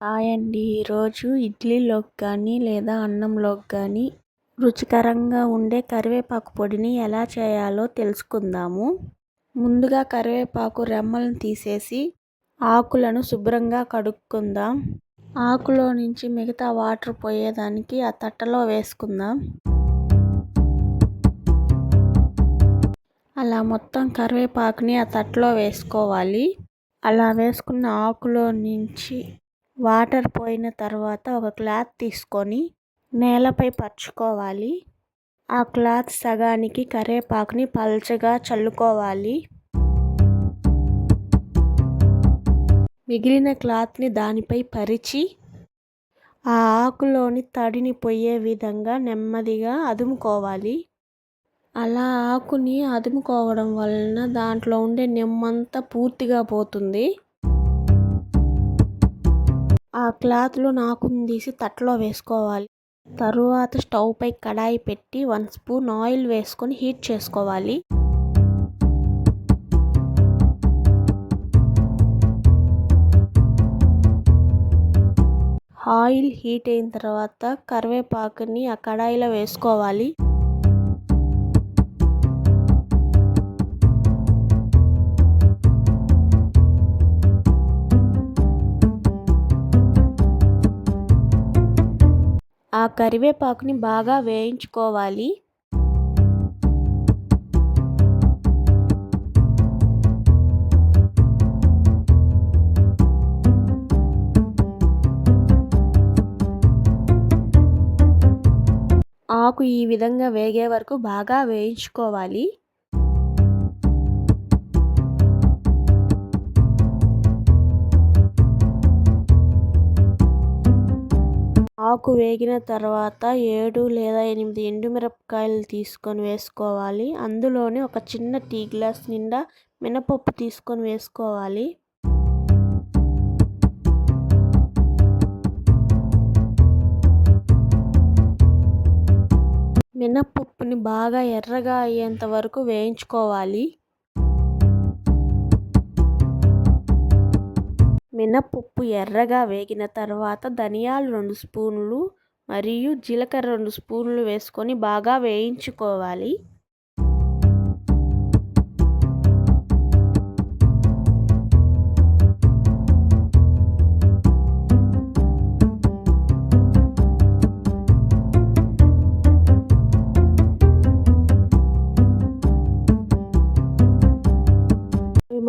Hi అండి. ఈరోజు ఇడ్లీలోకి కానీ లేదా అన్నంలోకి కానీ రుచికరంగా ఉండే కరివేపాకు పొడిని ఎలా చేయాలో తెలుసుకుందాము. ముందుగా కరివేపాకు రెమ్మలను తీసేసి ఆకులను శుభ్రంగా కడుక్కుందాం. ఆకులో నుంచి మిగతా వాటర్ పోయేదానికి ఆ తట్టలో వేసుకుందాం. అలా మొత్తం కరివేపాకుని ఆ తట్టలో వేసుకోవాలి. అలా వేసుకున్న ఆకులో నుంచి వాటర్ పోయిన తర్వాత ఒక క్లాత్ తీసుకొని నేలపై పరుచుకోవాలి. ఆ క్లాత్ సగానికి కరివేపాకుని పల్చగా చల్లుకోవాలి. మిగిలిన క్లాత్ని దానిపై పరిచి ఆ ఆకులోని తడిని పోయే విధంగా నెమ్మదిగా అదుముకోవాలి. అలా ఆకుని అదుముకోవడం వలన దాంట్లో ఉండే నిమ్మంతా పూర్తిగా పోతుంది. ఆ క్లాత్లో ఆకుని తీసి తట్టలో వేసుకోవాలి. తరువాత స్టవ్ పై కడాయి పెట్టి 1 స్పూన్ ఆయిల్ వేసుకొని హీట్ చేసుకోవాలి. ఆయిల్ హీట్ అయిన తర్వాత కరివేపాకుని ఆ కడాయిలో వేసుకోవాలి. ఆ కరివేపాకుని బాగా వేయించుకోవాలి. ఆకు ఈ విధంగా వేగే వరకు బాగా వేయించుకోవాలి. ఆకు వేగిన తర్వాత 7 లేదా 8 ఎండుమిరపకాయలు తీసుకొని వేసుకోవాలి. అందులోనే ఒక చిన్న టీ గ్లాస్ నిండా మినపప్పు తీసుకొని వేసుకోవాలి. మినపప్పుని బాగా ఎర్రగా అయ్యేంత వరకు వేయించుకోవాలి. మినపప్పు ఎర్రగా వేగిన తర్వాత ధనియాలు 2 స్పూన్లు మరియు జీలకర్ర 2 స్పూన్లు వేసుకొని బాగా వేయించుకోవాలి.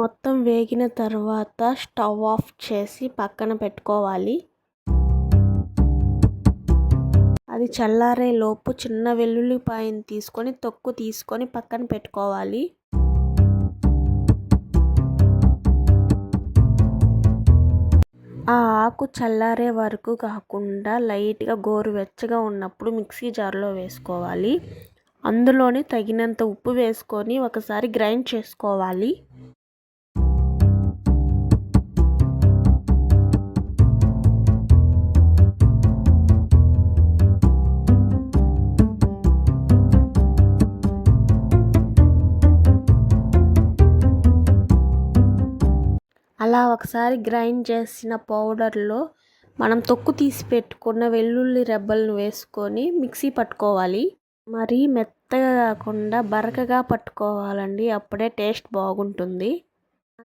మొత్తం వేగిన తర్వాత స్టవ్ ఆఫ్ చేసి పక్కన పెట్టుకోవాలి. అది చల్లారే లోపు చిన్న వెల్లుల్లిపాయని తీసుకొని తొక్కు తీసుకొని పక్కన పెట్టుకోవాలి. ఆ ఆకు చల్లారే వరకు కాకుండా లైట్గా గోరువెచ్చగా ఉన్నప్పుడు మిక్సీ జార్లో వేసుకోవాలి. అందులోనే తగినంత ఉప్పు వేసుకొని ఒకసారి గ్రైండ్ చేసుకోవాలి. అలా ఒకసారి గ్రైండ్ చేసిన పౌడర్లో మనం తొక్కు తీసి పెట్టుకున్న వెల్లుల్లి రెబ్బలను వేసుకొని మిక్సీ పట్టుకోవాలి. మరీ మెత్తగా కాకుండా బరకగా పట్టుకోవాలండి, అప్పుడే టేస్ట్ బాగుంటుంది.